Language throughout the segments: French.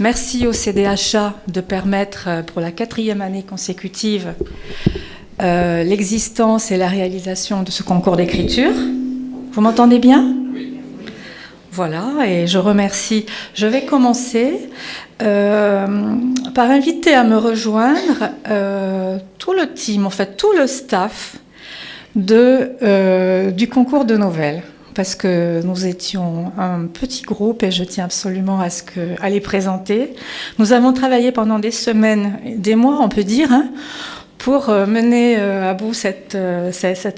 Merci au CDHA de permettre pour la 4e année consécutive l'existence et la réalisation de ce concours d'écriture. Vous m'entendez bien ? Oui. Voilà, et je remercie. Je vais commencer par inviter à me rejoindre tout le team, en fait tout le staff du concours de nouvelles. Parce que nous étions un petit groupe et je tiens absolument à les présenter. Nous avons travaillé pendant des semaines, des mois on peut dire, pour mener à bout cette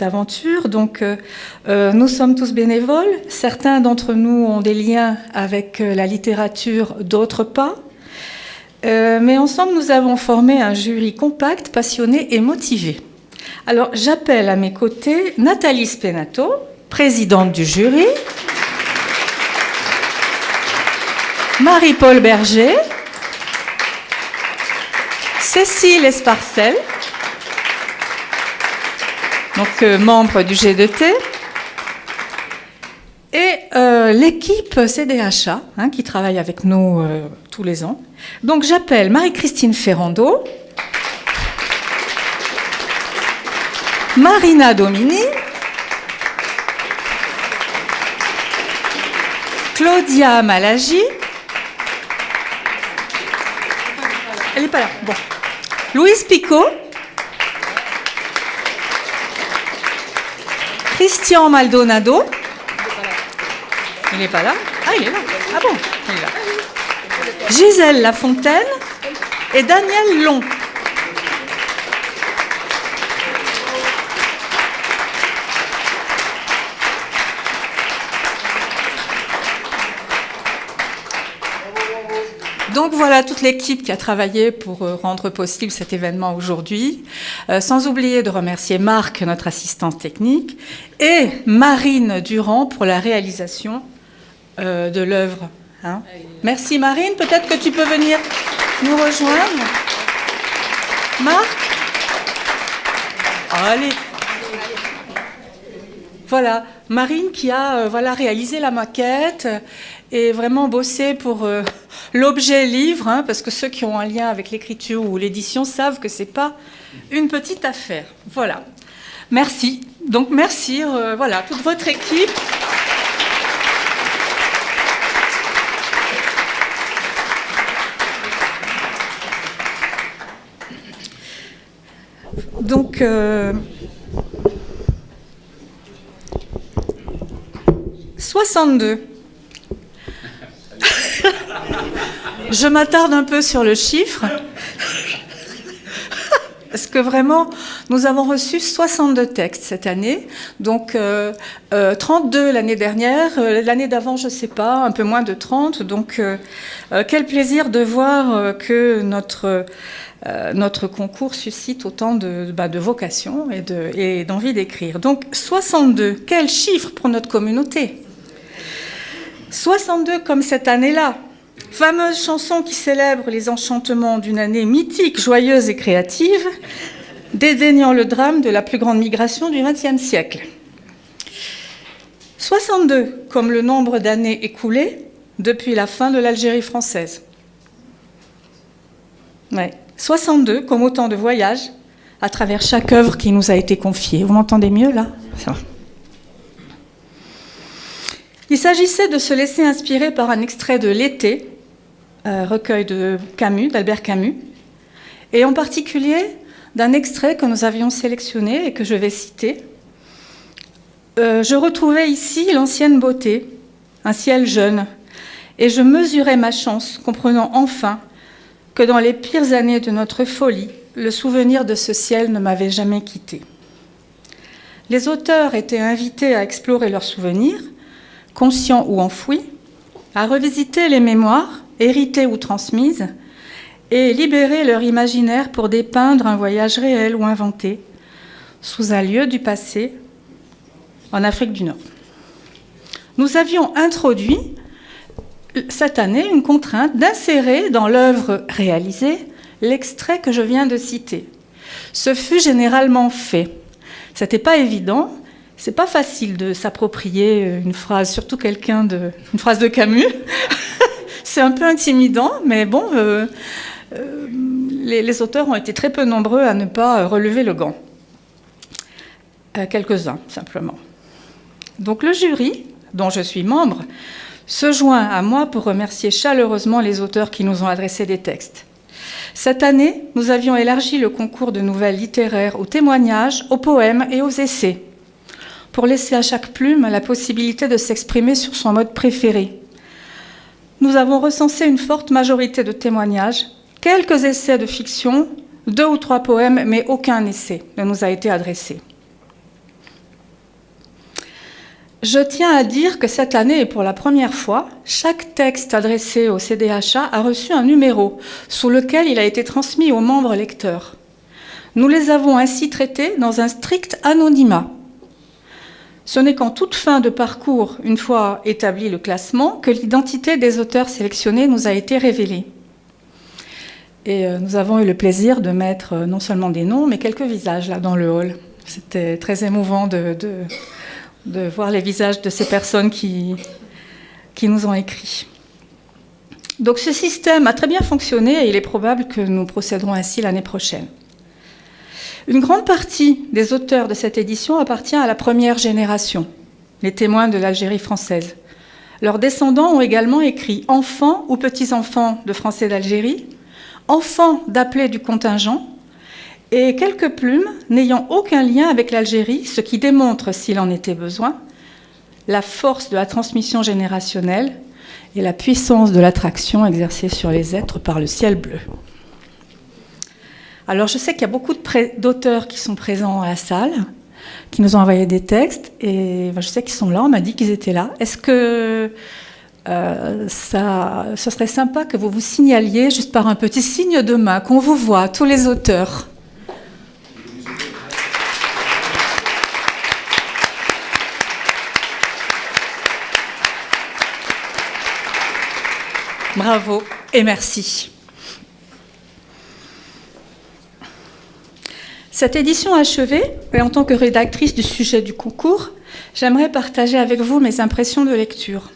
aventure. Donc nous sommes tous bénévoles. Certains d'entre nous ont des liens avec la littérature, d'autres pas. Mais ensemble, nous avons formé un jury compact, passionné et motivé. Alors j'appelle à mes côtés Nathalie Spenato, présidente du jury, Marie-Paul Berger, Cécile Esparcel, donc membre du G2T, et l'équipe CDHA, qui travaille avec nous tous les ans. Donc j'appelle Marie-Christine Ferrando, Marina Domini, Claudia Malagi. Elle n'est pas là. Bon. Louise Picot. Christian Maldonado. Il n'est pas là. Ah, il est là. Ah bon, il est là. Gisèle Lafontaine et Daniel Long. Donc voilà toute l'équipe qui a travaillé pour rendre possible cet événement aujourd'hui. Sans oublier de remercier Marc, notre assistante technique, et Marine Durand pour la réalisation de l'œuvre. Merci Marine, peut-être que tu peux venir nous rejoindre. Marc ? Allez. Voilà, Marine qui a réalisé la maquette et vraiment bossé pour l'objet livre, parce que ceux qui ont un lien avec l'écriture ou l'édition savent que c'est pas une petite affaire. Voilà. Merci. Donc merci, toute votre équipe. Donc 62. Je m'attarde un peu sur le chiffre, parce que vraiment, nous avons reçu 62 textes cette année, donc 32 l'année dernière, l'année d'avant, je ne sais pas, un peu moins de 30, donc quel plaisir de voir que notre concours suscite autant de vocation et d'envie d'écrire. Donc 62, quel chiffre pour notre communauté ? 62 comme cette année-là. Fameuse chanson qui célèbre les enchantements d'une année mythique, joyeuse et créative, dédaignant le drame de la plus grande migration du XXe siècle. 62 comme le nombre d'années écoulées depuis la fin de l'Algérie française. Ouais. 62 comme autant de voyages à travers chaque œuvre qui nous a été confiée. Vous m'entendez mieux là ? Ça va. Il s'agissait de se laisser inspirer par un extrait de L'été, recueil de Camus, d'Albert Camus, et en particulier d'un extrait que nous avions sélectionné et que je vais citer. Je retrouvais ici l'ancienne beauté, un ciel jeune, et je mesurais ma chance, comprenant enfin que dans les pires années de notre folie, le souvenir de ce ciel ne m'avait jamais quitté. Les auteurs étaient invités à explorer leurs souvenirs, conscients ou enfouis, à revisiter les mémoires, héritées ou transmises, et libérer leur imaginaire pour dépeindre un voyage réel ou inventé, sous un lieu du passé, en Afrique du Nord. Nous avions introduit cette année une contrainte d'insérer dans l'œuvre réalisée l'extrait que je viens de citer. Ce fut généralement fait. Ce n'était pas évident. C'est pas facile de s'approprier une phrase, surtout une phrase de Camus. c'est un peu intimidant, mais bon, les auteurs ont été très peu nombreux à ne pas relever le gant. Quelques-uns, simplement. Donc le jury, dont je suis membre, se joint à moi pour remercier chaleureusement les auteurs qui nous ont adressé des textes. Cette année, nous avions élargi le concours de nouvelles littéraires aux témoignages, aux poèmes et aux essais, pour laisser à chaque plume la possibilité de s'exprimer sur son mode préféré. Nous avons recensé une forte majorité de témoignages, quelques essais de fiction, 2 ou 3 poèmes, mais aucun essai ne nous a été adressé. Je tiens à dire que cette année, et pour la première fois, chaque texte adressé au CDHA a reçu un numéro sous lequel il a été transmis aux membres lecteurs. Nous les avons ainsi traités dans un strict anonymat. Ce n'est qu'en toute fin de parcours, une fois établi le classement, que l'identité des auteurs sélectionnés nous a été révélée. Et nous avons eu le plaisir de mettre non seulement des noms, mais quelques visages là dans le hall. C'était très émouvant de voir les visages de ces personnes qui nous ont écrit. Donc ce système a très bien fonctionné et il est probable que nous procéderons ainsi l'année prochaine. Une grande partie des auteurs de cette édition appartient à la première génération, les témoins de l'Algérie française. Leurs descendants ont également écrit enfants ou petits-enfants de Français d'Algérie, enfants d'appelés du contingent, et quelques plumes n'ayant aucun lien avec l'Algérie, ce qui démontre, s'il en était besoin, la force de la transmission générationnelle et la puissance de l'attraction exercée sur les êtres par le ciel bleu. Alors je sais qu'il y a beaucoup d'auteurs qui sont présents à la salle, qui nous ont envoyé des textes, et je sais qu'ils sont là, on m'a dit qu'ils étaient là. Est-ce que ce serait sympa que vous vous signaliez juste par un petit signe de main, qu'on vous voit, tous les auteurs ? Bravo et merci. Cette édition achevée, et en tant que rédactrice du sujet du concours, j'aimerais partager avec vous mes impressions de lecture.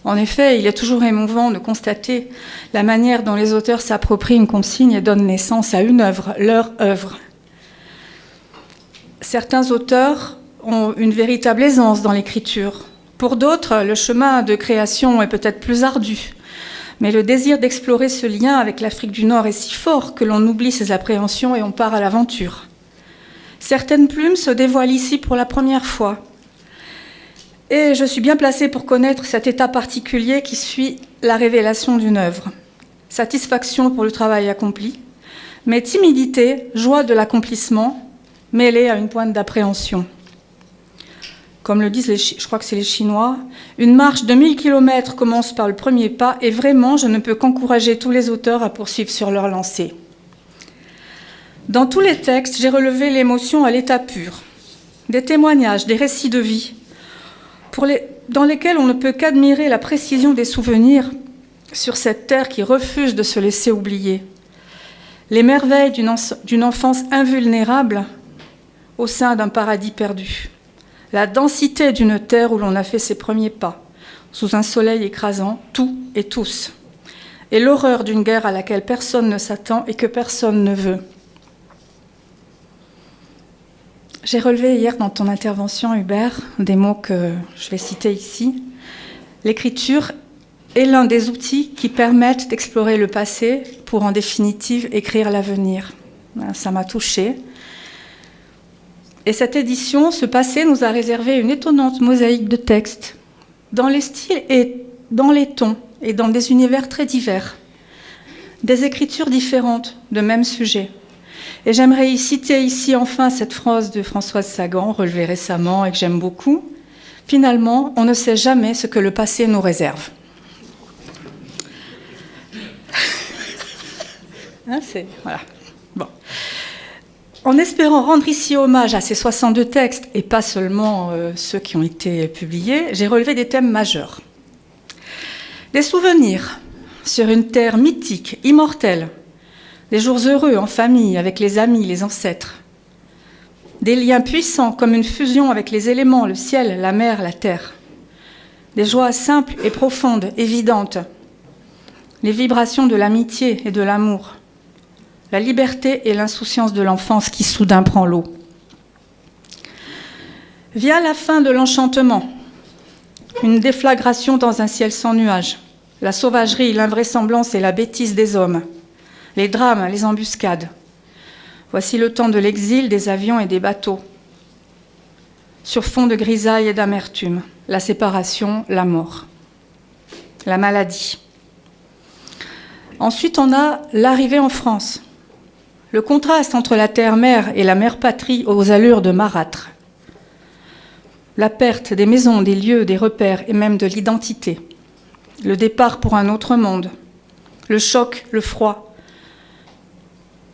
En effet, il est toujours émouvant de constater la manière dont les auteurs s'approprient une consigne et donnent naissance à une œuvre, leur œuvre. Certains auteurs ont une véritable aisance dans l'écriture. Pour d'autres, le chemin de création est peut-être plus ardu. Mais le désir d'explorer ce lien avec l'Afrique du Nord est si fort que l'on oublie ses appréhensions et on part à l'aventure. Certaines plumes se dévoilent ici pour la première fois. Et je suis bien placée pour connaître cet état particulier qui suit la révélation d'une œuvre. Satisfaction pour le travail accompli, mais timidité, joie de l'accomplissement, mêlée à une pointe d'appréhension. Comme le disent, je crois que c'est les Chinois, une marche de 1000 km commence par le premier pas et vraiment, je ne peux qu'encourager tous les auteurs à poursuivre sur leur lancée. Dans tous les textes, j'ai relevé l'émotion à l'état pur. Des témoignages, des récits de vie, dans lesquels on ne peut qu'admirer la précision des souvenirs sur cette terre qui refuse de se laisser oublier. Les merveilles d'une enfance invulnérable au sein d'un paradis perdu. La densité d'une terre où l'on a fait ses premiers pas, sous un soleil écrasant, tout et tous. Et l'horreur d'une guerre à laquelle personne ne s'attend et que personne ne veut. J'ai relevé hier dans ton intervention, Hubert, des mots que je vais citer ici. L'écriture est l'un des outils qui permettent d'explorer le passé pour, en définitive, écrire l'avenir. Ça m'a touchée. Et cette édition, ce passé, nous a réservé une étonnante mosaïque de textes, dans les styles et dans les tons, et dans des univers très divers. Des écritures différentes de même sujet. Et j'aimerais citer ici enfin cette phrase de Françoise Sagan, relevée récemment et que j'aime beaucoup. Finalement, on ne sait jamais ce que le passé nous réserve. Voilà. Bon. En espérant rendre ici hommage à ces 62 textes, et pas seulement ceux qui ont été publiés, j'ai relevé des thèmes majeurs. Des souvenirs sur une terre mythique, immortelle, des jours heureux en famille, avec les amis, les ancêtres. Des liens puissants comme une fusion avec les éléments, le ciel, la mer, la terre. Des joies simples et profondes, évidentes. les vibrations de l'amitié et de l'amour, la liberté et l'insouciance de l'enfance qui soudain prend l'eau. Via la fin de l'enchantement, une déflagration dans un ciel sans nuages, la sauvagerie, l'invraisemblance et la bêtise des hommes, les drames, les embuscades. Voici le temps de l'exil, des avions et des bateaux. Sur fond de grisaille et d'amertume, la séparation, la mort, la maladie. Ensuite, on a l'arrivée en France. Le contraste entre la terre-mère et la mère-patrie aux allures de marâtre. La perte des maisons, des lieux, des repères et même de l'identité. Le départ pour un autre monde. Le choc, le froid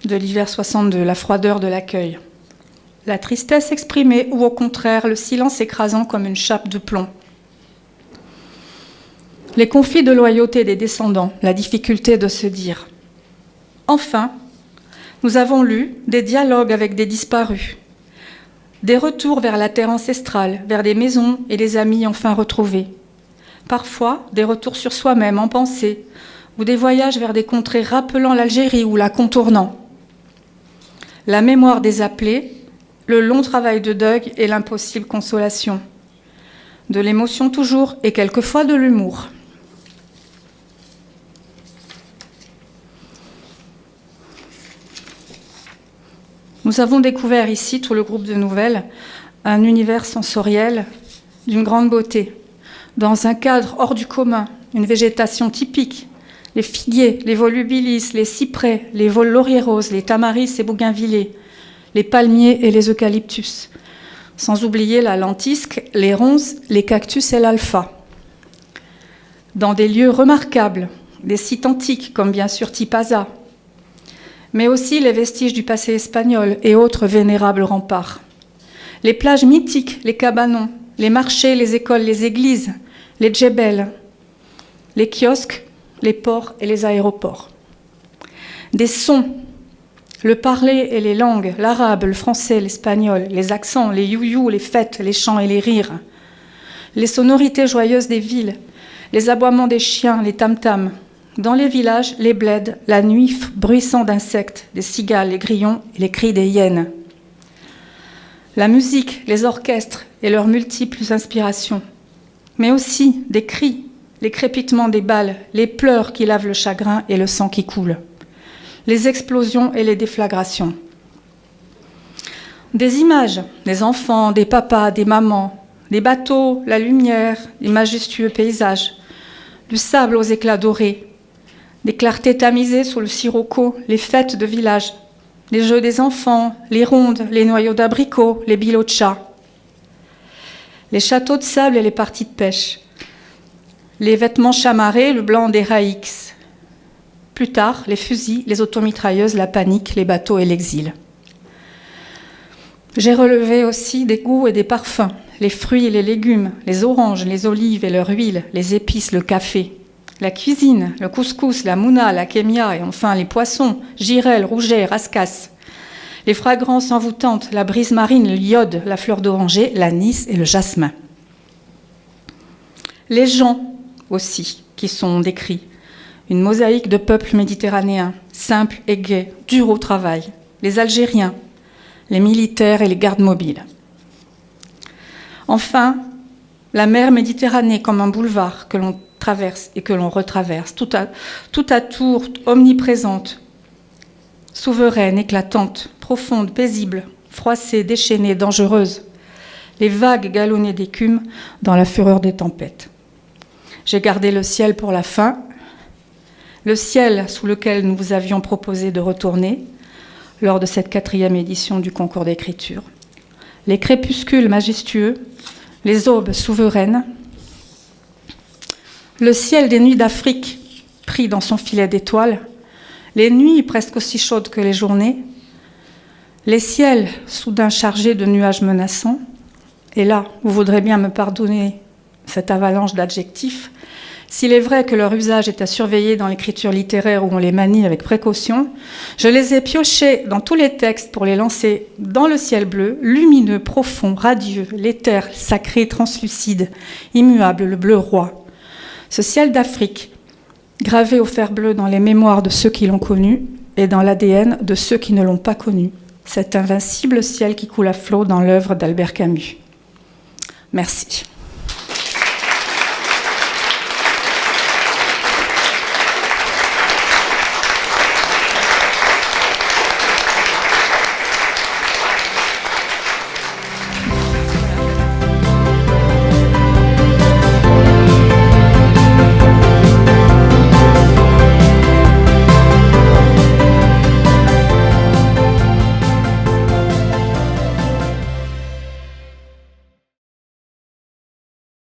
de l'hiver 62, la froideur de l'accueil. La tristesse exprimée ou au contraire le silence écrasant comme une chape de plomb. Les conflits de loyauté des descendants, la difficulté de se dire. Enfin, nous avons lu des dialogues avec des disparus, des retours vers la terre ancestrale, vers des maisons et des amis enfin retrouvés. Parfois, des retours sur soi-même en pensée, ou des voyages vers des contrées rappelant l'Algérie ou la contournant. La mémoire des appelés, le long travail de deuil et l'impossible consolation. De l'émotion toujours et quelquefois de l'humour. Nous avons découvert ici, tout le groupe de nouvelles, un univers sensoriel d'une grande beauté, dans un cadre hors du commun, une végétation typique, les figuiers, les volubilis, les cyprès, les lauriers roses, les tamaris et bougainvillées, les palmiers et les eucalyptus, sans oublier la lentisque, les ronces, les cactus et l'alpha. Dans des lieux remarquables, des sites antiques comme bien sûr Tipaza, mais aussi les vestiges du passé espagnol et autres vénérables remparts. Les plages mythiques, les cabanons, les marchés, les écoles, les églises, les djebels, les kiosques, les ports et les aéroports. Des sons, le parler et les langues, l'arabe, le français, l'espagnol, les accents, les you-you, les fêtes, les chants et les rires. Les sonorités joyeuses des villes, les aboiements des chiens, les tam-tams. Dans les villages, les bleds, la nuit bruissant d'insectes, des cigales, les grillons et les cris des hyènes. La musique, les orchestres et leurs multiples inspirations. Mais aussi des cris, les crépitements des balles, les pleurs qui lavent le chagrin et le sang qui coule. Les explosions et les déflagrations. Des images, des enfants, des papas, des mamans, des bateaux, la lumière, des majestueux paysages, du sable aux éclats dorés, des clartés tamisées sous le sirocco, les fêtes de village, les jeux des enfants, les rondes, les noyaux d'abricots, les bilots de chat, les châteaux de sable et les parties de pêche, les vêtements chamarrés, le blanc des raïx. Plus tard, les fusils, les automitrailleuses, la panique, les bateaux et l'exil. J'ai relevé aussi des goûts et des parfums, les fruits et les légumes, les oranges, les olives et leur huile, les épices, le café, la cuisine, le couscous, la mouna, la kémia et enfin les poissons, girelles, rougets, rascasses, les fragrances envoûtantes, la brise marine, l'iode, la fleur d'oranger, l'anis et le jasmin. Les gens aussi qui sont décrits, une mosaïque de peuples méditerranéens, simples et gais, durs au travail, les Algériens, les militaires et les gardes mobiles. Enfin, la mer Méditerranée comme un boulevard que l'on traverse et que l'on retraverse, tout à tour, omniprésente, souveraine, éclatante, profonde, paisible, froissée, déchaînée, dangereuse, les vagues galonnées d'écume dans la fureur des tempêtes. J'ai gardé le ciel pour la fin, le ciel sous lequel nous vous avions proposé de retourner lors de cette 4e édition du concours d'écriture. Les crépuscules majestueux, les aubes souveraines, le ciel des nuits d'Afrique pris dans son filet d'étoiles, les nuits presque aussi chaudes que les journées, les ciels soudain chargés de nuages menaçants, et là, vous voudrez bien me pardonner cette avalanche d'adjectifs, s'il est vrai que leur usage est à surveiller dans l'écriture littéraire où on les manie avec précaution, je les ai piochés dans tous les textes pour les lancer dans le ciel bleu, lumineux, profond, radieux, l'éther, sacré, translucide, immuable, le bleu roi. Ce ciel d'Afrique, gravé au fer bleu dans les mémoires de ceux qui l'ont connu et dans l'ADN de ceux qui ne l'ont pas connu, cet invincible ciel qui coule à flot dans l'œuvre d'Albert Camus. Merci.